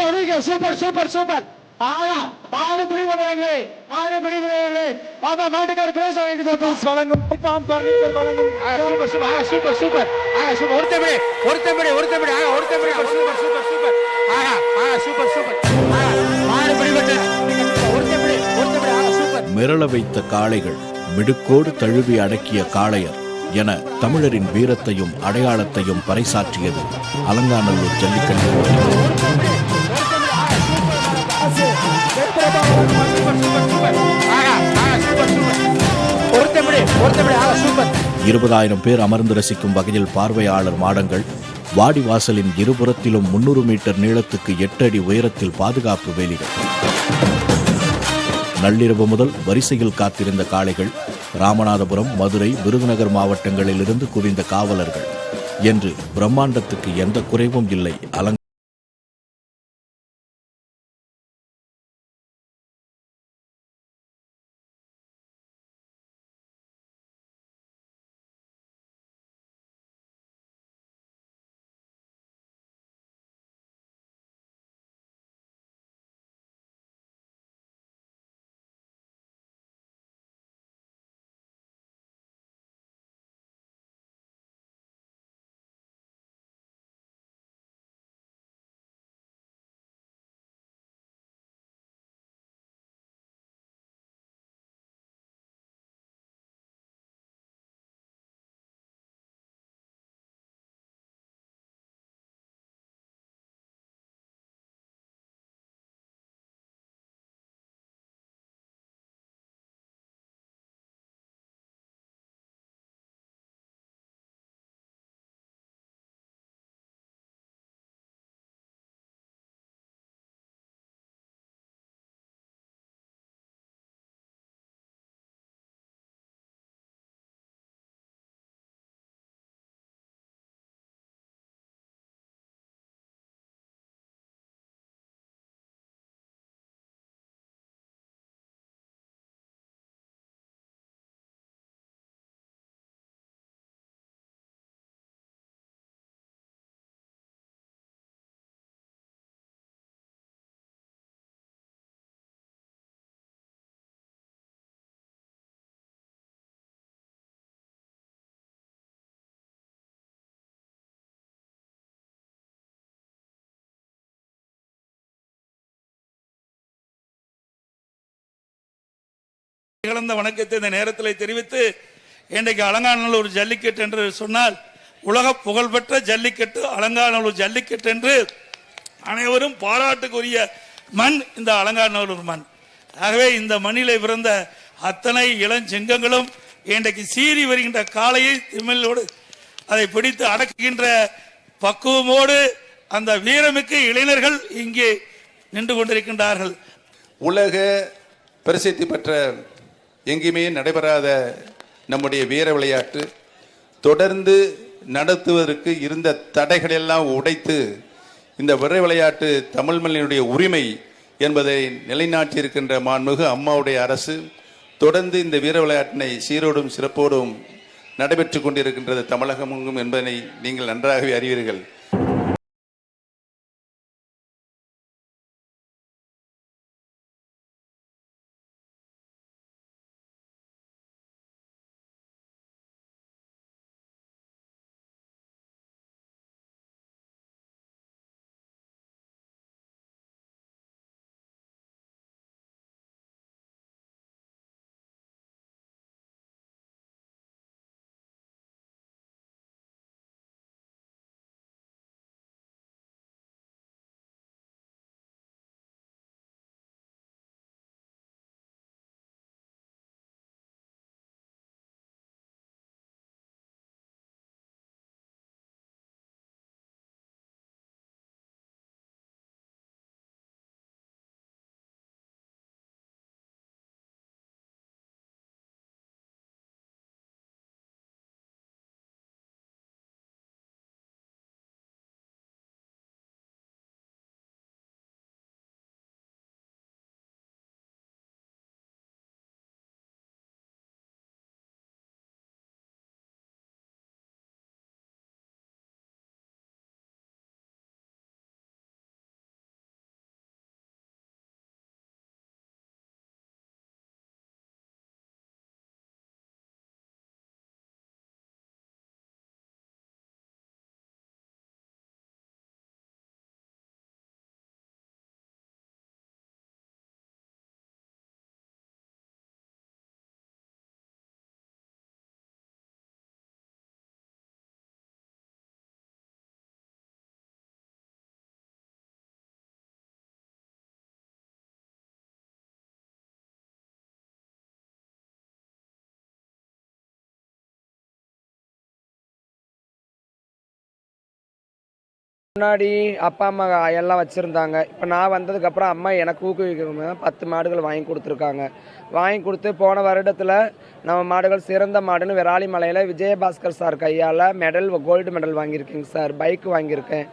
Super super super. ஆனா மாடு பிடிவர்களே பாபா மாட்டுக்கார பேச வேண்டியது வழங்கும் வழங்கும் சூப்பர் சூப்பர் சூப்பர் சூப்பர் ஒருத்தபடி super super super super super மாடு பிடிபட்டு ஒருத்தபடி சூப்பர். மிரள வைத்த காளைகள், மிடுக்கோடு தழுவி அடக்கிய காளையர் என தமிழரின் வீரத்தையும் அடையாளத்தையும் பறைசாற்றியது அலங்காநல்லூர் ஜல்லிக்கட்டு. சூப்பர். 20,000 பேர் அமர்ந்து ரசிக்கும் வகையில் பார்வையாளர் மாடங்கள், வாடிவாசலின் இருபுறத்திலும் 300 மீட்டர் நீளத்துக்கு 8 அடி உயரத்தில் பாதுகாப்பு வேலிகள். நள்ளிரவு முதல் வரிசையில் காத்திருந்த காளைகள் ராமநாதபுரம், மதுரை, விருதுநகர் மாவட்டங்களில் இருந்து குவிந்த காவலர்கள் என்று பிரம்மாண்டத்துக்கு எந்த குறைவும் இல்லை. கலந்த வணக்கத்தை இந்த நேரத்தில் தெரிவித்து, இன்றைக்கு அலங்காநல்லூர் ஜல்லிக்கட்டு என்று சொன்னால் உலக புகழ்பெற்ற ஜல்லிக்கட்டு அலங்காநல்லூர் ஜல்லிக்கட்டு என்று அனைவரும் பாராட்டுக்குரிய மண் இந்த அலங்காநல்லூர் மண். ஆகவே இந்த மண்ணிலே பிறந்த அத்தனை இளஞ்செங்கங்களும் இன்றைக்கு சீறி வருகின்ற காளையை திமிழோடு அதை பிடித்து அடக்குகின்ற பக்குவமோடு அந்த வீரமிக்க இளைஞர்கள் இங்கே நின்று கொண்டிருக்கின்றார்கள். உலக பிரசித்தி பெற்ற எங்கேயுமே நடைபெறாத நம்முடைய வீர விளையாட்டு தொடர்ந்து நடத்துவதற்கு இருந்த தடைகளெல்லாம் உடைத்து இந்த வீர விளையாட்டு தமிழ் மண்ணினுடைய உரிமை என்பதை நிலைநாட்டி இருக்கின்ற மாண்புமிகு அம்மாவுடைய அரசு தொடர்ந்து இந்த வீர விளையாட்டினை சீரோடும் சிறப்போடும் நடைபெற்றுக் கொண்டிருக்கின்றது தமிழகமெங்கும் என்பதை நீங்கள் நன்றாகவே அறிவீர்கள். முன்னாடி அப்பா அம்மா எல்லாம் வச்சுருந்தாங்க. இப்போ நான் வந்ததுக்கப்புறம் அம்மா எனக்கு ஊக்குவிக்க 10 மாடுகள் வாங்கி கொடுத்துருக்காங்க. வாங்கி கொடுத்து போன வருடத்தில் நம்ம மாடுகள் சிறந்த மாடுன்னு விராலிமலையில் விஜயபாஸ்கர் சார் கையால் மெடல் கோல்டு மெடல் வாங்கியிருக்கேங்க சார். பைக் வாங்கியிருக்கேன்.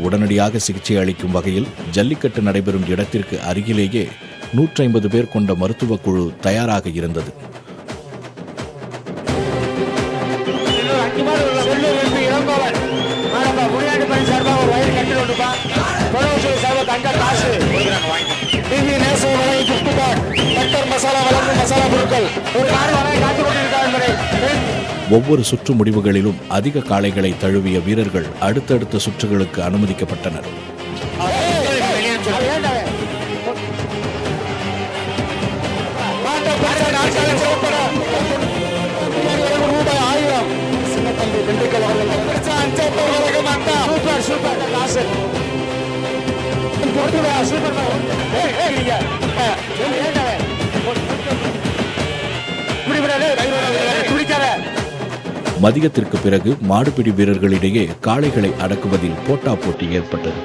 உடனடியாக சிகிச்சை அளிக்கும் வகையில் ஜல்லிக்கட்டு நடைபெறும் இடத்திற்கு அருகிலேயே 150 பேர் கொண்ட மருத்துவ குழு தயாராக இருந்தது. ஒவ்வொரு சுற்று முடிவுகளிலும் அதிக காளைகளை தழுவிய வீரர்கள் அடுத்தடுத்த சுற்றுகளுக்கு அனுமதிக்கப்பட்டனர். மதியத்திற்கு பிறகு மாடுபிடி வீரர்களிடையே காளைகளை அடக்குவதில் போட்டா போட்டி ஏற்பட்டது.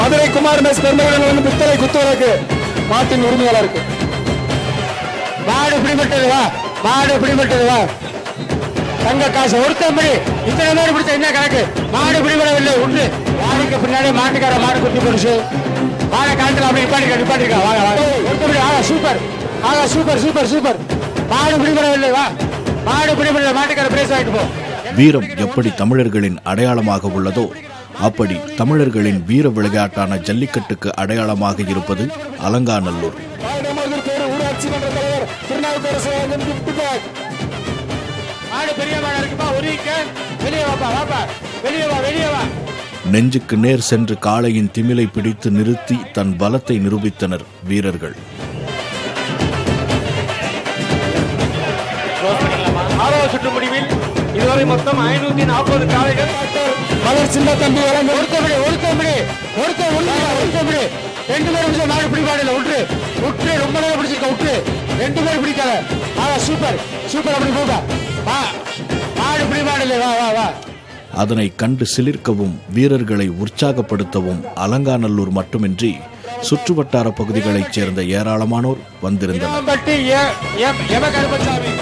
மதுரை குமார் மெஸ் பெருந்தகன் பித்தளை குத்துவதற்கு மாட்டின் உரிமையாளருக்கு மாடு பிடிபட்டது வா, மாடு பிடிபட்டது வா. தங்க காசு ஒருத்தம்படி இத்தனை பேர் பிடிச்ச என்ன கணக்கு? மாடு பிடிபடவில்லை ஒன்று. மாடுக்கு பின்னாடி மாட்டுக்கார மாடு குத்தி போடுச்சு. மாடை காலத்தில் அப்படி நிப்பாட்டிருக்கா. வாங்க வாங்க ஒருத்தம்படி. ஆகா சூப்பர், ஆகா சூப்பர் சூப்பர் சூப்பர். மாடு பிடிபடவில்லை வா, மாடு பிடிபடவில்லை. மாட்டுக்கார பிரைஸ் வாங்கிட்டு போ. வீரம் எப்படி தமிழர்களின் அடையாளமாக உள்ளதோ அப்படி தமிழர்களின் வீர விளையாட்டான ஜல்லிக்கட்டுக்கு அடையாளமாக இருப்பது அலங்காநல்லூர். நெஞ்சுக்கு நேர் சென்று காளையின் திமிலை பிடித்து நிறுத்தி தன் பலத்தை நிரூபித்தனர் வீரர்கள். சுற்று முடிவில் இதுவரை மொத்தம் 540 காளைகள். மலர் சின்ன தம்பி ஒருத்தபடி ரெண்டு பேரும் பிடிச்ச மாடு பிடிப்பாடு உற்று ரொம்ப நேரம் பிடிச்சிருக்க உற்று 2 பேர் பிடிக்காத. Super super. அப்படி போக மாடு பிடி பிடிபாடலே வா வா வா. அதனை கண்டு சிலிர்க்கவும் வீரர்களை உற்சாகப்படுத்தவும் அலங்காநல்லூர் மட்டுமின்றி சுற்றுவட்டார பகுதிகளைச் சேர்ந்த ஏராளமானோர் வந்திருந்தனர். இளம்பட்டி எம கருப்பசாமி.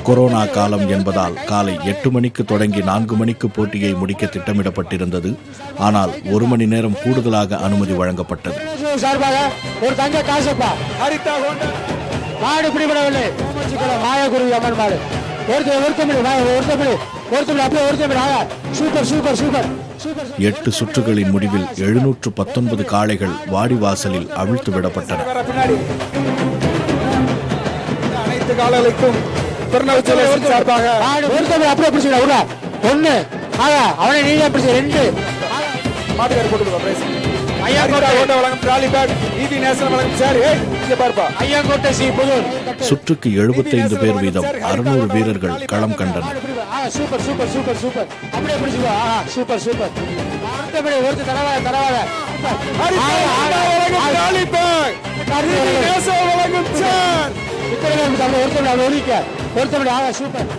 கொரோனா காலம் என்பதால் காலை 8 மணிக்கு தொடங்கி 4 மணிக்கு போட்டியை முடிக்க திட்டமிடப்பட்டிருந்தது. ஆனால் 1 மணி நேரம் கூடுதலாக அனுமதி வழங்கப்பட்டது. சார்பாக ஒரு தங்க காசப்பா மாடு பிடிபடவில்லை. மாயகுருவி அம்மன் மாடு சூப்பர் சூப்பர் சூப்பர் சூப்பர். 8 சுற்றுகளின் முடிவில் 719 காளைகள் வாடிவாசலில் அவிழ்த்து விடப்பட்டன. அனைத்து காளைகளுக்கும் சார்பாக அப்படியே பிடிச்சிட ஒண்ணு அவனை நீங்க பிடிச்ச 2 மாட்டுக்கார போட்டு சுற்றுக்கு 75 பேர் வீதம் 600 வீரர்கள் களம் கண்டனர். சூப்பர் சூப்பர் சூப்பர் சூப்பர் அப்படியே பிடிச்சுக்கோ. சூப்பர் சூப்பர் ஒருத்தர் தரவாத ஒருத்தர் சூப்பர்.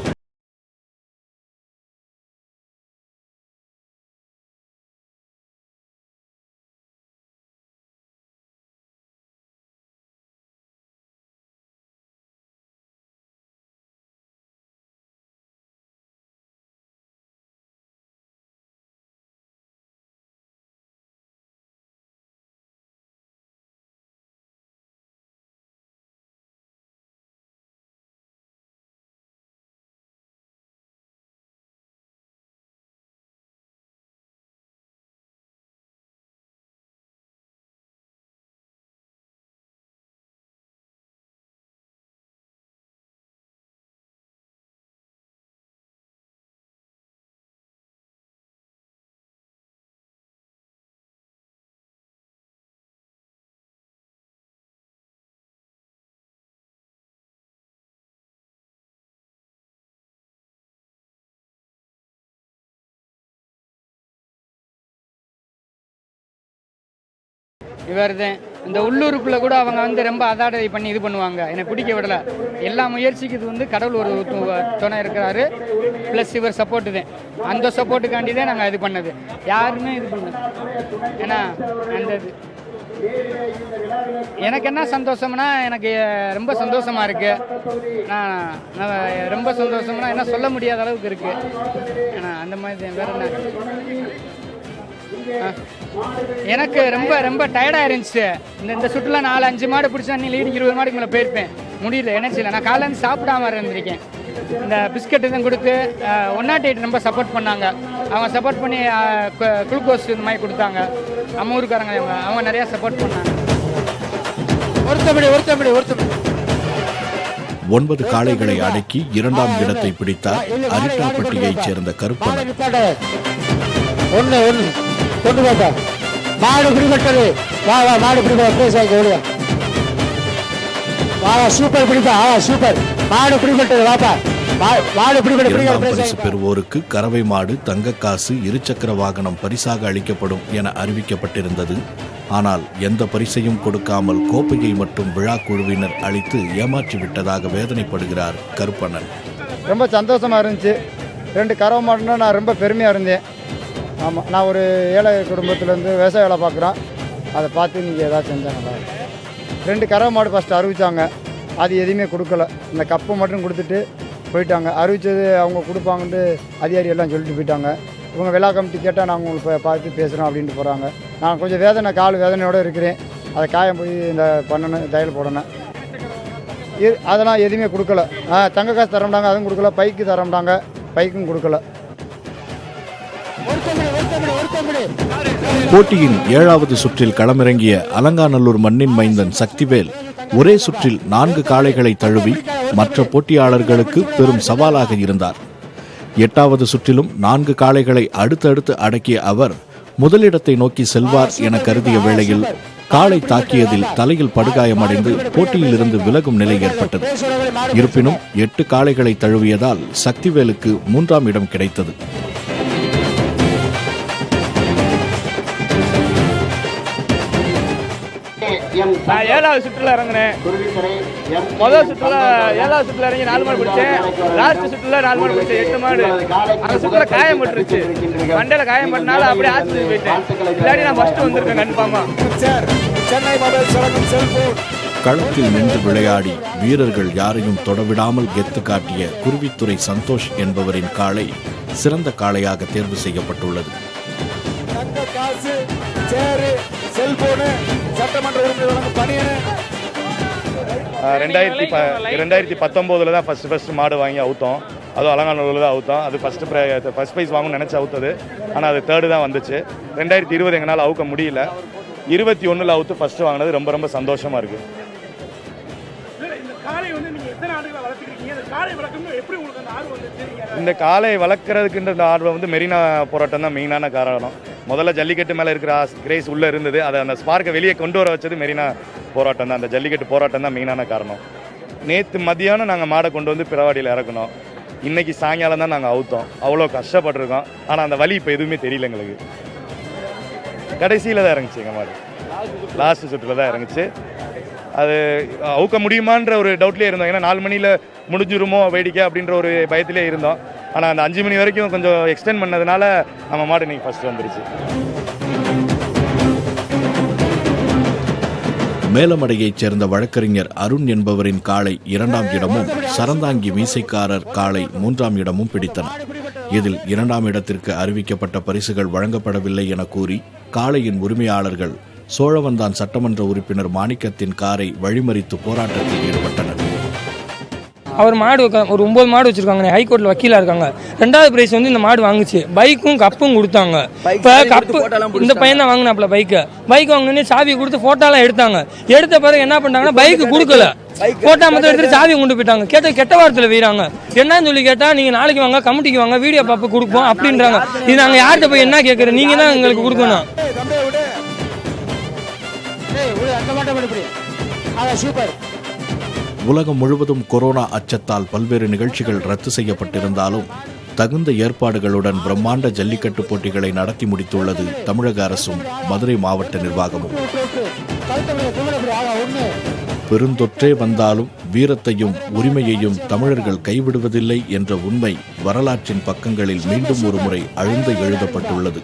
இவர் தான் இந்த உள்ளூருக்குள்ளே கூட அவங்க வந்து ரொம்ப அதாடை பண்ணி இது பண்ணுவாங்க. எனக்கு பிடிக்க விடலை. எல்லா முயற்சிக்கு இது வந்து கடவுள் ஒரு துணை இருக்கிறாரு. ப்ளஸ் இவர் சப்போர்ட்டு தான். அந்த சப்போர்ட்டுக்காண்டி தான் நாங்கள் இது பண்ணது. யாருமே இது பண்ண. ஏன்னா அந்த எனக்கு என்ன சந்தோஷம்னா எனக்கு ரொம்ப சந்தோஷமாக இருக்குது. நான் ரொம்ப சந்தோஷம்னா என்ன சொல்ல முடியாத அளவுக்கு இருக்குது. ஏன்னா அந்த மாதிரி வேறு என்ன எனக்கு ரொம்ப ரொம்ப டயர்டாக இருந்துச்சு. இந்த சுற்றுலா 4-5 மாடு பிடிச்சா நீ லீடிங் 20 மாடுக்கு மேலே போயிருப்பேன். முடியல எனர்ஜியில் நான் காலையிலேருந்து சாப்பிடாம இருந்திருக்கேன். இந்த பிஸ்கட் தான் கொடுத்து 108 ரொம்ப சப்போர்ட் பண்ணாங்க. அவங்க சப்போர்ட் பண்ணி குளுக்கோஸ் இந்த மாதிரி கொடுத்தாங்க. நம்ம ஊருக்காரங்க அவங்க நிறையா சப்போர்ட் பண்ணாங்க. 9 காளைகளை அடக்கி 2ஆம் இடத்தை பிடித்தார் அரிட்டாப்பட்டியைச் சேர்ந்த கருப்பன். கொண்டு வாப்பா மாடு பிடிபட்டது. வா வா மாடு பிடிப்பா வா சூப்பர் பிடிப்பா. சூப்பர் மாடு பிடிபட்டது. வாப்பா மாடு பிடிபட்ட பரிசு பெறுவோருக்கு கறவை மாடு, தங்கக்காசு, 2 சக்கர வாகனம் பரிசாக அளிக்கப்படும் என அறிவிக்கப்பட்டிருந்தது. ஆனால் எந்த பரிசையும் கொடுக்காமல் கோப்பையை மட்டும் விழா குழுவினர் அளித்து ஏமாற்றி விட்டதாக வேதனைப்படுகிறார் கருப்பண்ணன். ரொம்ப சந்தோஷமா இருந்துச்சு. 2 கறவை மாடுன்னா நான் ரொம்ப பெருமையாக இருந்தேன். ஆமாம், நான் ஒரு ஏழை குடும்பத்துலேருந்து விவசாய வேலை பார்க்குறேன். அதை பார்த்து நீங்கள் ஏதாச்சும் செஞ்சாங்களா? 2 கறவை மாடு ஃபஸ்ட்டு அறிவித்தாங்க. அது எதுவுமே கொடுக்கல. இந்த கப்பை மட்டும் கொடுத்துட்டு போயிட்டாங்க. அறிவித்தது அவங்க கொடுப்பாங்கன்ட்டு அதிகாரி எல்லாம் சொல்லிட்டு போயிட்டாங்க. இவங்க விழா கமிட்டி கேட்டால் நாங்கள் உங்களுக்கு பார்த்து பேசுகிறோம் அப்படின்ட்டு போகிறாங்க. நான் கொஞ்சம் வேதனை, கால் வேதனையோடு இருக்கிறேன். அதை காயம் போய் இந்த பண்ணணும், தையல் போடணும். அதெல்லாம் எதுவுமே கொடுக்கல. தங்க காசு தரமாட்டாங்க, அதுவும் கொடுக்கல. பைக்கு தரமாட்டாங்க, பைக்கும் கொடுக்கல. போட்டியின் 7வது சுற்றில் களமிறங்கிய அலங்காநல்லூர் மண்ணின் மைந்தன் சக்திவேல் ஒரே சுற்றில் 4 காளைகளை தழுவி மற்ற போட்டியாளர்களுக்கு பெரும் சவாலாக இருந்தார். 8வது சுற்றிலும் 4 காளைகளை அடுத்தடுத்து அடக்கிய அவர் முதலிடத்தை நோக்கி செல்வார் என கருதிய வேளையில் காளை தாக்கியதில் தலையில் படுகாயமடைந்து போட்டியில் இருந்து விலகும் நிலை ஏற்பட்டது. இருப்பினும் 8 காளைகளை தழுவியதால் சக்திவேலுக்கு 3ஆம் இடம் கிடைத்தது. நான் 7வது சுற்றுல இறங்கினேன். முதல் சுற்றுல 7வது சுற்றுல இறங்கி 4 மாடு பிடிச்சேன். லாஸ்ட் சுற்றுல 4 மாடு பிடிச்சேன், 8 மாடு. அந்த சுற்றுல காயம் பட்டுருச்சு, மண்டையில காயம் பட்டனால அப்படியே ஆஸ்பத்திரி போயிட்டேன். இல்லாட்டி நான் ஃபர்ஸ்ட் வந்திருக்கேன் கன்ஃபார்மா. களத்தில் நின்று விளையாடி வீரர்கள் யாரையும் தொடவிடாமல் கெத்து காட்டிய குருவித்துறை சந்தோஷ் என்பவரின் காளை சிறந்த காளையாக தேர்வு செய்யப்பட்டுள்ளது. சட்டமன்ற உறுப்பினர் 2019 தான் ஃபர்ஸ்ட் மாடு வாங்கி அவுத்தோம். அதுவும் அலங்காநல்லூரில் தான் அவுத்தோம். அது ஃபர்ஸ்ட் ப்ரைஸ் வாங்கணும்னு நினச்சி அவுத்தது. ஆனால் அது 3rd தான் வந்துச்சு. 2020 எங்களால் அவுக்க முடியல. 21 அவுத்து ஃபர்ஸ்ட் வாங்கினது ரொம்ப ரொம்ப சந்தோஷமா இருக்கு. இந்த காளை வளர்க்குறதுக்குன்ற ஆர்வம் வந்து மெரினா போராட்டம் தான் மெயினான காரணம். முதல்ல ஜல்லிக்கட்டு மேலே இருக்கிற கிரேஸ் உள்ளே இருந்தது. அதை அந்த ஸ்பார்க்கை வெளியே கொண்டு வர வச்சது மெரினா போராட்டம் தான். அந்த ஜல்லிக்கட்டு போராட்டம் தான் மெயினான காரணம். நேற்று மதியானம் நாங்கள் மாடை கொண்டு வந்து பிறவாடியில் இறக்கணும். இன்றைக்கி சாயங்காலம் தான் நாங்கள் அவுத்தோம். அவ்வளோ கஷ்டப்பட்டுருக்கோம். ஆனால் அந்த வலி இப்போ எதுவுமே தெரியல எங்களுக்கு. கடைசியில் தான் இறங்குச்சு எங்கள் மாடு, லாஸ்ட் சுற்றில் தான் இறங்குச்சு. அது அவுக்க முடியுமான்ற ஒரு டவுட்லேயே இருந்தோம். ஏன்னா 4 மணியில் முடிஞ்சிருமோ வேடிக்கை அப்படின்ற ஒரு பயத்திலே இருந்தோம். ஆனால் அந்த 5 மணி வரைக்கும் கொஞ்சம் எக்ஸ்டெண்ட் பண்ணதுனால நம்ம மாடு இன்னைக்கு ஃபர்ஸ்ட் வந்துருச்சு. மேலமடையைச் சேர்ந்த வழக்கறிஞர் அருண் என்பவரின் காளை 2ஆம் இடமும் சரந்தாங்கி மீசைக்காரர் காளை 3ஆம் இடமும் பிடித்தன. இதில் 2ஆம் இடத்திற்கு அறிவிக்கப்பட்ட பரிசுகள் வழங்கப்படவில்லை என கூறி காளையின் உரிமையாளர்கள் சோழவந்தான் சட்டமன்ற உறுப்பினர் மாணிக்கத்தின் காரை வழிமறித்து போராட்டத்தில் ஈடுபட்டனர். அவர் மாடு ஒரு 9 மாடு வச்சிருக்காங்க, ஹைகோர்ட்ல வக்கீலா இருக்காங்க. 2வது பிரைஸ் வந்து இந்த மாடு வாங்குச்சு, பைக்கும் கப்பும் கொடுத்தாங்க. இப்போ கப்பு இந்த பையன் தான் வாங்கினாப்ல பைக் வாங்கினே சாவி கொடுத்து போட்டோலாம் எடுத்தாங்க. எடுத்த பிறகு என்ன பண்ணாங்கன்னா பைக்கு கொடுக்கல, போட்டோ மட்டும் எடுத்துட்டு சாவியை கொண்டு போயிட்டாங்க. கெட்ட வார்த்தையில் வீராங்க. என்னன்னு சொல்லி கேட்டா நீங்க நாளைக்கு வாங்க, கமிட்டிக்கு வாங்க, வீடியோ பார்ப்பு கொடுப்போம் அப்படின்றாங்க. இது நாங்க யார்கிட்ட போய் என்ன கேட்கறோம்? நீங்க தான் எங்களுக்கு கொடுக்கணும். உலகம் முழுவதும் கொரோனா அச்சத்தால் பல்வேறு நிகழ்ச்சிகள் ரத்து செய்யப்பட்டிருந்தாலும் தகுந்த ஏற்பாடுகளுடன் பிரம்மாண்ட ஜல்லிக்கட்டு போட்டிகளை நடத்தி முடித்துள்ளது தமிழக அரசும் மதுரை மாவட்ட நிர்வாகமும். பெருந்தொற்றே வந்தாலும் வீரத்தையும் உரிமையையும் தமிழர்கள் கைவிடுவதில்லை என்ற உண்மை வரலாற்றின் பக்கங்களில் மீண்டும் ஒருமுறை அழுந்து எழுதப்பட்டுள்ளது.